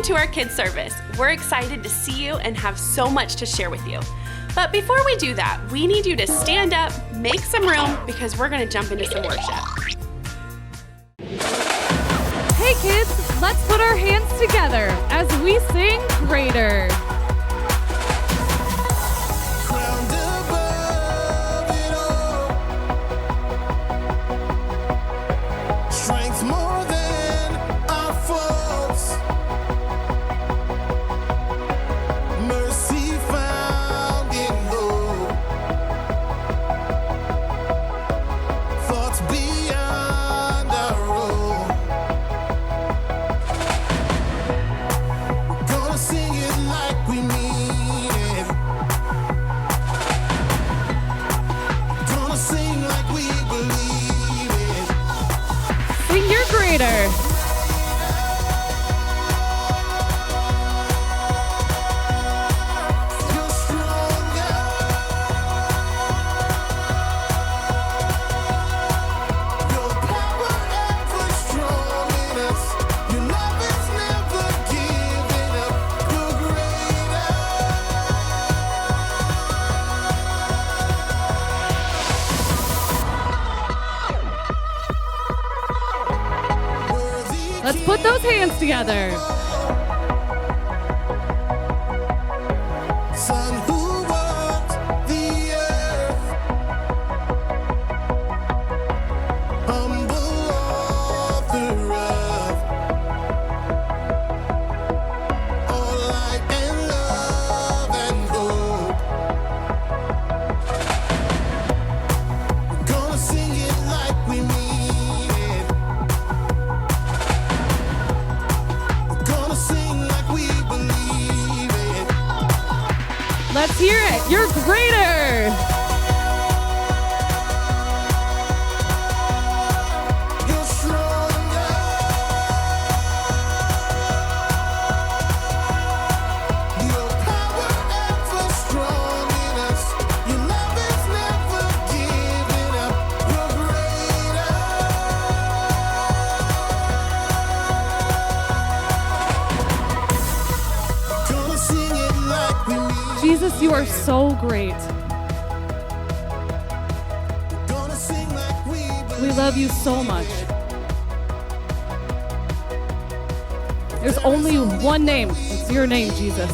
Welcome to our kids service. We're excited to see you and have so much to share with you. But before we do that, we need you to stand up, make some room, because we're going to jump into some worship. Hey kids, let's put our hands together as we sing Greater. Greater. Let's put those hands together. Son who walked the earth, humble author of all light and love and hope. We're gonna sing it like we mean it. Let's hear it. You're greater. You're stronger. Your power ever strong in us. Your love is never giving up. You're greater. Gonna sing it like we mean. Jesus, you are so great. We love you so much. There's only one name. It's your name, Jesus.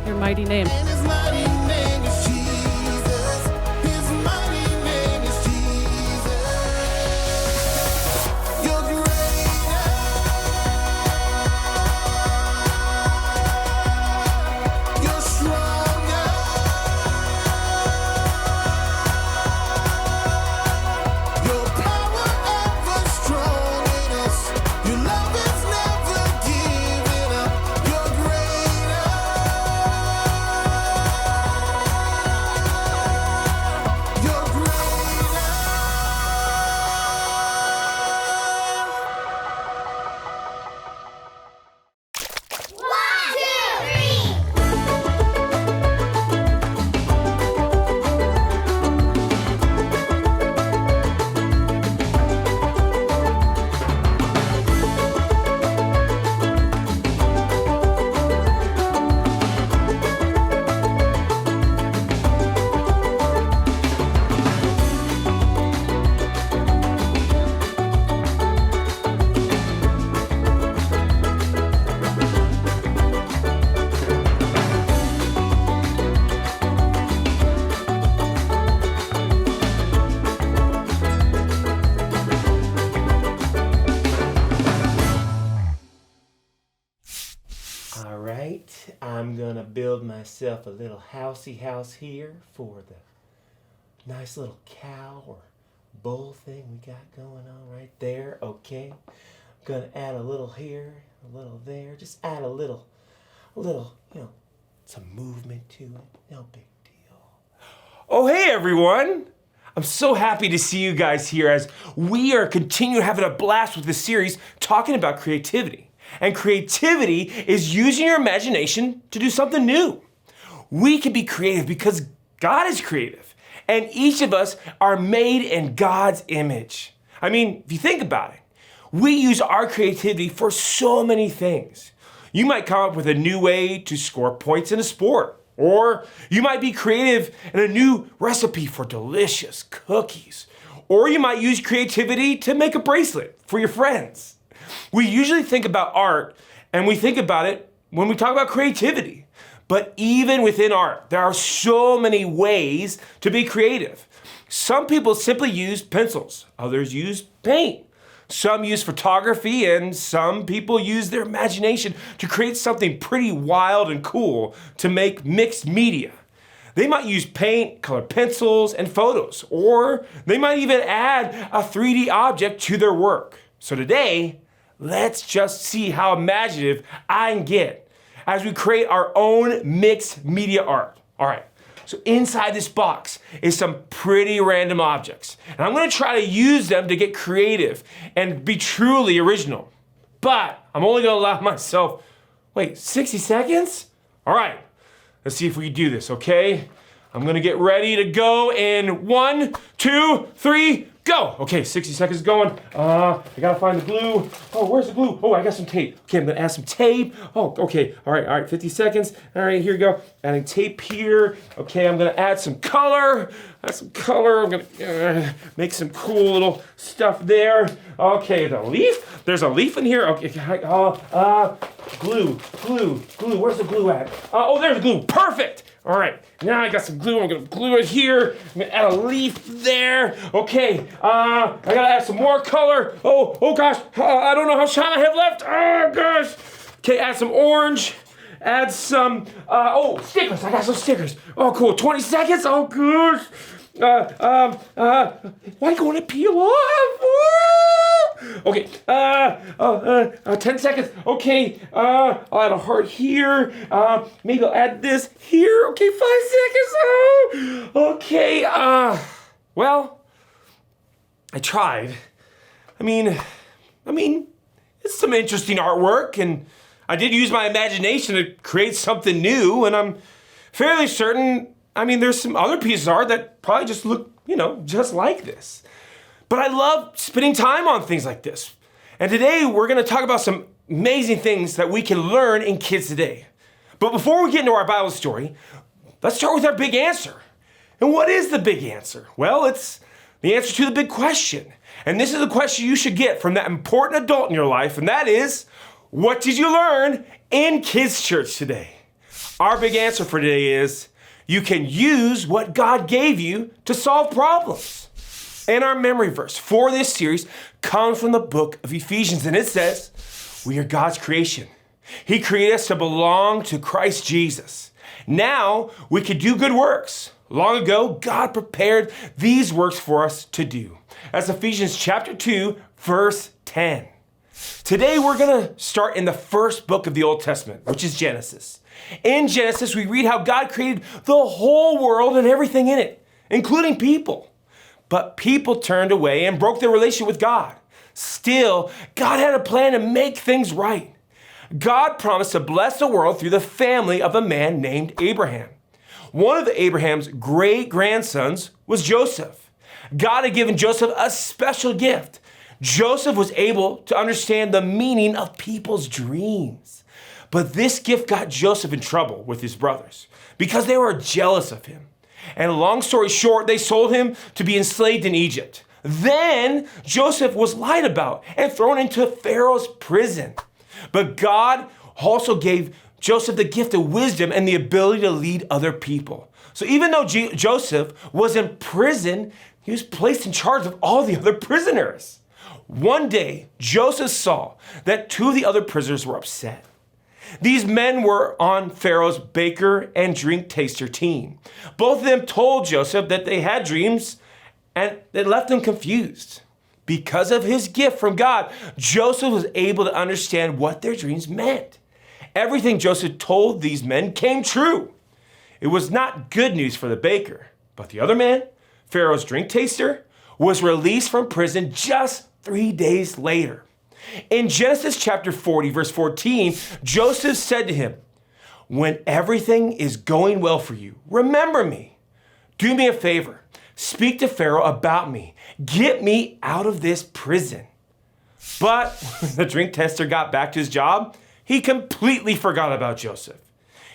Your mighty name. I'm gonna build myself a little housey house here for the nice little cow or bull thing we got going on right there. Okay, I'm gonna add a little here, a little there, just add a little, some movement to it. No big deal. Oh, hey everyone! I'm so happy to see you guys here as we are continuing having a blast with this series talking about creativity. And creativity is using your imagination to do something new. We can be creative because God is creative, and each of us are made in God's image. I mean, if you think about it, We use our creativity for so many things. You might come up with a new way to score points in a sport, or you might be creative in a new recipe for delicious cookies, or you might use creativity to make a bracelet for your friends. We usually think about art and we think about it when we talk about creativity. But even within art, there are so many ways to be creative. Some people simply use pencils, others use paint. Some use photography, and some people use their imagination to create something pretty wild and cool to make mixed media. They might use paint, colored pencils, and photos, or they might even add a 3D object to their work. So today, let's just see how imaginative I can get as we create our own mixed media art. All right. So inside this box is some pretty random objects. And I'm gonna try to use them to get creative and be truly original. But I'm only gonna allow myself, 60 seconds? All right, let's see if we can do this, okay? I'm gonna get ready to go in 1, 2, 3, go. Okay, 60 seconds going. I gotta find the glue. Oh, where's the glue? Oh, I got some tape. Okay, I'm gonna add some tape. Oh, okay, all right, 50 seconds. All right, here we go. Adding tape here. Okay, I'm gonna add some color. I'm gonna make some cool little stuff there. Okay, the leaf. There's a leaf in here. Okay, glue. Where's the glue at? Oh, there's the glue. Perfect. All right, now I got some glue. I'm gonna glue it here. I'm gonna add a leaf there. Okay, I gotta add some more color. Oh gosh, I don't know how much time I have left. Oh gosh. Okay, add some orange. Add some, stickers. I got some stickers. Oh, cool. 20 seconds. Oh, gosh. Why gonna peel off? Okay. 10 seconds. Okay. I'll add a heart here. Maybe I'll add this here. Okay, 5 seconds. Oh, okay. Well, I tried. I mean, it's some interesting artwork, and I did use my imagination to create something new, and I'm fairly certain, there's some other pieces of art that probably just look, just like this. But I love spending time on things like this. And today we're gonna talk about some amazing things that we can learn in Kids Today. But before we get into our Bible story, let's start with our big answer. And what is the big answer? Well, it's the answer to the big question. And this is the question you should get from that important adult in your life, and that is, what did you learn in Kids Church today? Our big answer for today is, you can use what God gave you to solve problems. And our memory verse for this series comes from the book of Ephesians, and it says, we are God's creation. He created us to belong to Christ Jesus. Now we can do good works. Long ago, God prepared these works for us to do. That's Ephesians chapter 2, verse 10. Today, we're gonna start in the first book of the Old Testament, which is Genesis. In Genesis, we read how God created the whole world and everything in it, including people. But people turned away and broke their relationship with God. Still, God had a plan to make things right. God promised to bless the world through the family of a man named Abraham. One of Abraham's great-grandsons was Joseph. God had given Joseph a special gift. Joseph was able to understand the meaning of people's dreams. But this gift got Joseph in trouble with his brothers because they were jealous of him. And long story short, they sold him to be enslaved in Egypt. Then Joseph was lied about and thrown into Pharaoh's prison. But God also gave Joseph the gift of wisdom and the ability to lead other people. So even though Joseph was in prison, he was placed in charge of all the other prisoners. One day, Joseph saw that two of the other prisoners were upset. These men were on Pharaoh's baker and drink taster team. Both of them told Joseph that they had dreams, and it left him confused. Because of his gift from God, Joseph was able to understand what their dreams meant. Everything Joseph told these men came true. It was not good news for the baker, but the other man, Pharaoh's drink taster, was released from prison just 3 days later. In Genesis chapter 40, verse 14, Joseph said to him, when everything is going well for you, remember me. Do me a favor. Speak to Pharaoh about me. Get me out of this prison. But when the drink tester got back to his job, he completely forgot about Joseph.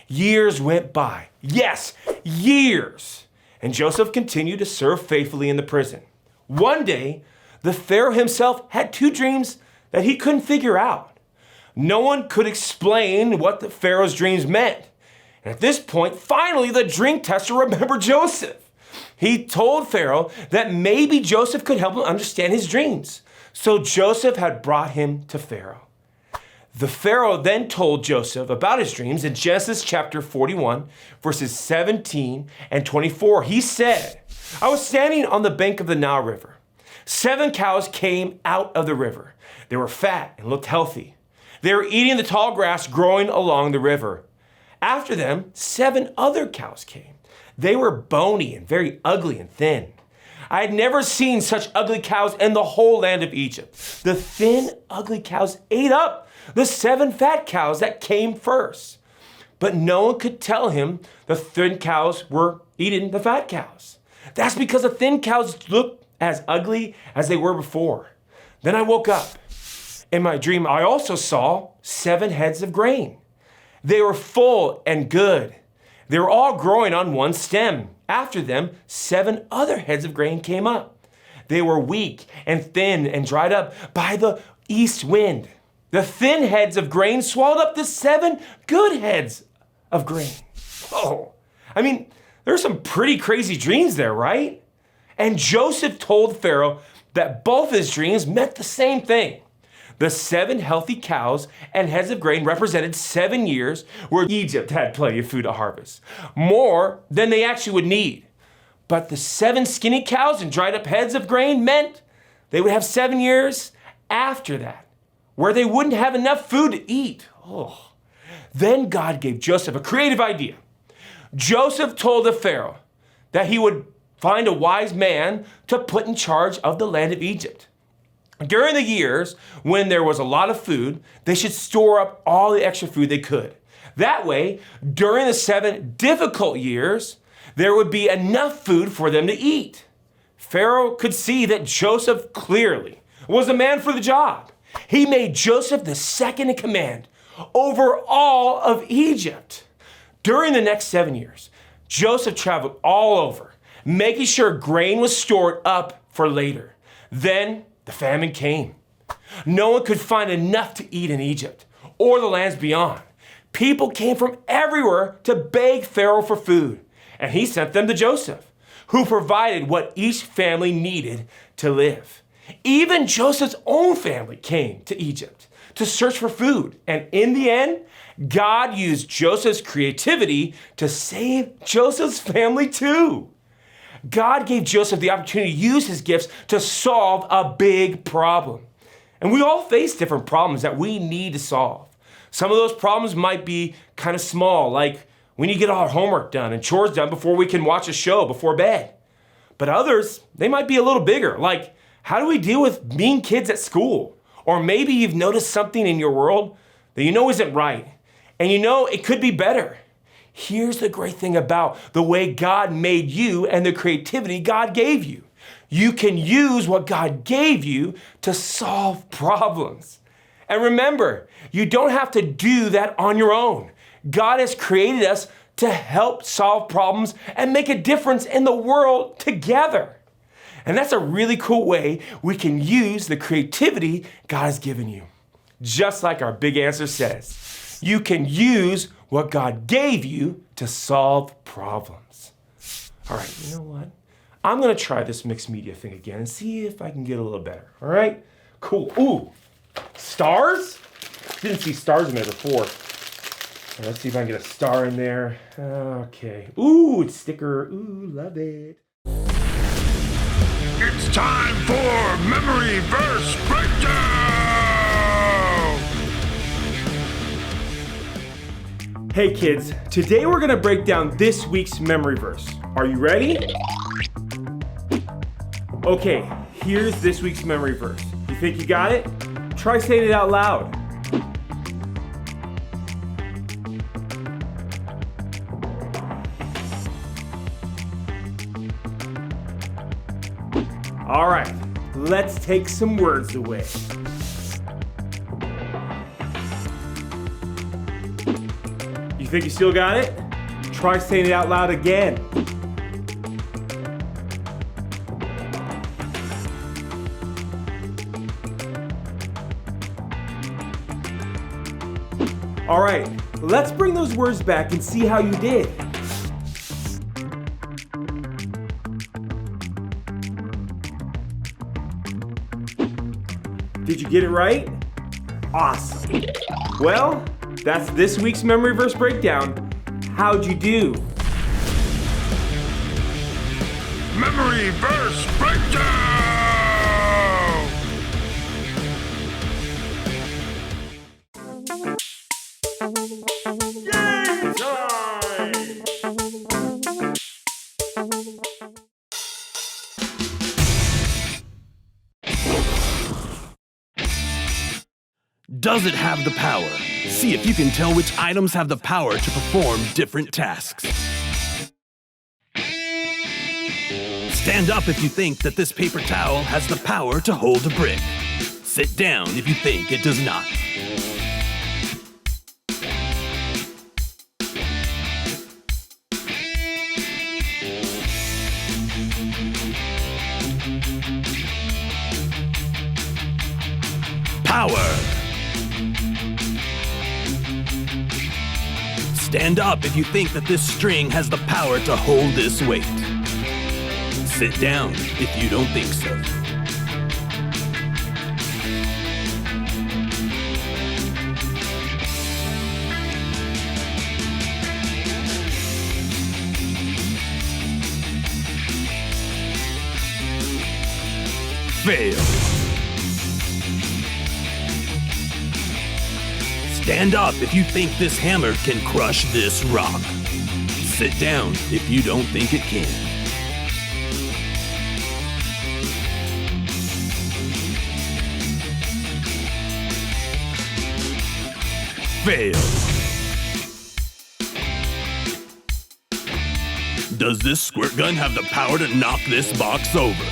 Years went by. Yes, years. And Joseph continued to serve faithfully in the prison. One day, the Pharaoh himself had two dreams that he couldn't figure out. No one could explain what the Pharaoh's dreams meant. And at this point, finally, the drink tester remembered Joseph. He told Pharaoh that maybe Joseph could help him understand his dreams. So Joseph had brought him to Pharaoh. The Pharaoh then told Joseph about his dreams in Genesis chapter 41, verses 17 and 24. He said, I was standing on the bank of the Nile River. 7 cows came out of the river. They were fat and looked healthy. They were eating the tall grass growing along the river. After them, 7 other cows came. They were bony and very ugly and thin. I had never seen such ugly cows in the whole land of Egypt. The thin, ugly cows ate up the 7 fat cows that came first. But no one could tell him the thin cows were eating the fat cows. That's because the thin cows looked as ugly as they were before. Then I woke up. In my dream, I also saw 7 heads of grain. They were full and good. They were all growing on one stem. After them, 7 other heads of grain came up. They were weak and thin and dried up by the east wind. The thin heads of grain swallowed up the 7 good heads of grain. Oh, I mean, there's some pretty crazy dreams there, right? And Joseph told Pharaoh that both his dreams meant the same thing. The 7 healthy cows and heads of grain represented 7 years where Egypt had plenty of food to harvest, more than they actually would need. But the 7 skinny cows and dried up heads of grain meant they would have 7 years after that, where they wouldn't have enough food to eat. Oh. Then God gave Joseph a creative idea. Joseph told the Pharaoh that he would find a wise man to put in charge of the land of Egypt. During the years when there was a lot of food, they should store up all the extra food they could. That way, during the 7 difficult years, there would be enough food for them to eat. Pharaoh could see that Joseph clearly was the man for the job. He made Joseph the second in command over all of Egypt. During the next 7 years, Joseph traveled all over, making sure grain was stored up for later. Then the famine came. No one could find enough to eat in Egypt or the lands beyond. People came from everywhere to beg Pharaoh for food, and he sent them to Joseph, who provided what each family needed to live. Even Joseph's own family came to Egypt to search for food, and in the end, God used Joseph's creativity to save Joseph's family too. God gave Joseph the opportunity to use his gifts to solve a big problem. And we all face different problems that we need to solve. Some of those problems might be kind of small, like we need to get our homework done and chores done before we can watch a show before bed. But others, they might be a little bigger, like how do we deal with mean kids at school? Or maybe you've noticed something in your world that you know isn't right, and you know it could be better. Here's the great thing about the way God made you and the creativity God gave you. You can use what God gave you to solve problems. And remember, you don't have to do that on your own. God has created us to help solve problems and make a difference in the world together. And that's a really cool way we can use the creativity God has given you. Just like our big answer says, you can use what God gave you to solve problems. All right, you know what? I'm gonna try this mixed media thing again and see if I can get a little better, all right? Cool, ooh, stars? Didn't see stars in there before. All right, let's see if I can get a star in there. Okay, ooh, it's sticker, ooh, love it. It's time for Memory Verse Breakdown! Hey kids, today we're gonna break down this week's memory verse. Are you ready? Okay, here's this week's memory verse. You think you got it? Try saying it out loud. All right, let's take some words away. think you still got it? Try saying it out loud again. All right, let's bring those words back and see how you did. Did you get it right? Awesome. Well, that's this week's Memory Verse Breakdown. How'd you do? Memory Verse Breakdown! Game time! Does it have the power? See if you can tell which items have the power to perform different tasks. Stand up if you think that this paper towel has the power to hold a brick. Sit down if you think it does not. Power. Stand up if you think that this string has the power to hold this weight. Sit down if you don't think so. Fail. Stand up if you think this hammer can crush this rock. Sit down if you don't think it can. Fail. Does this squirt gun have the power to knock this box over?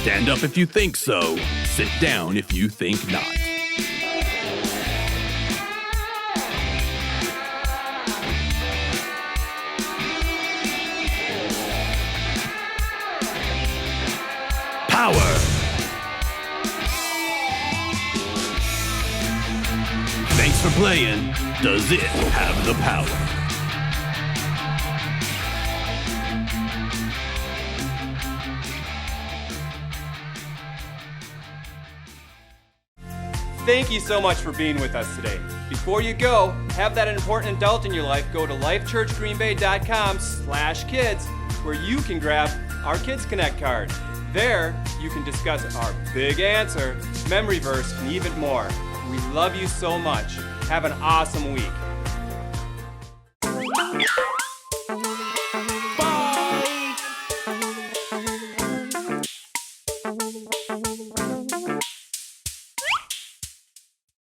Stand up if you think so. Sit down if you think not. Power. Thanks for playing. Does it have the power? Thank you so much for being with us today. Before you go, have that important adult in your life go to lifechurchgreenbay.com/kids where you can grab our Kids Connect card. There, you can discuss our big answer, memory verse, and even more. We love you so much. Have an awesome week.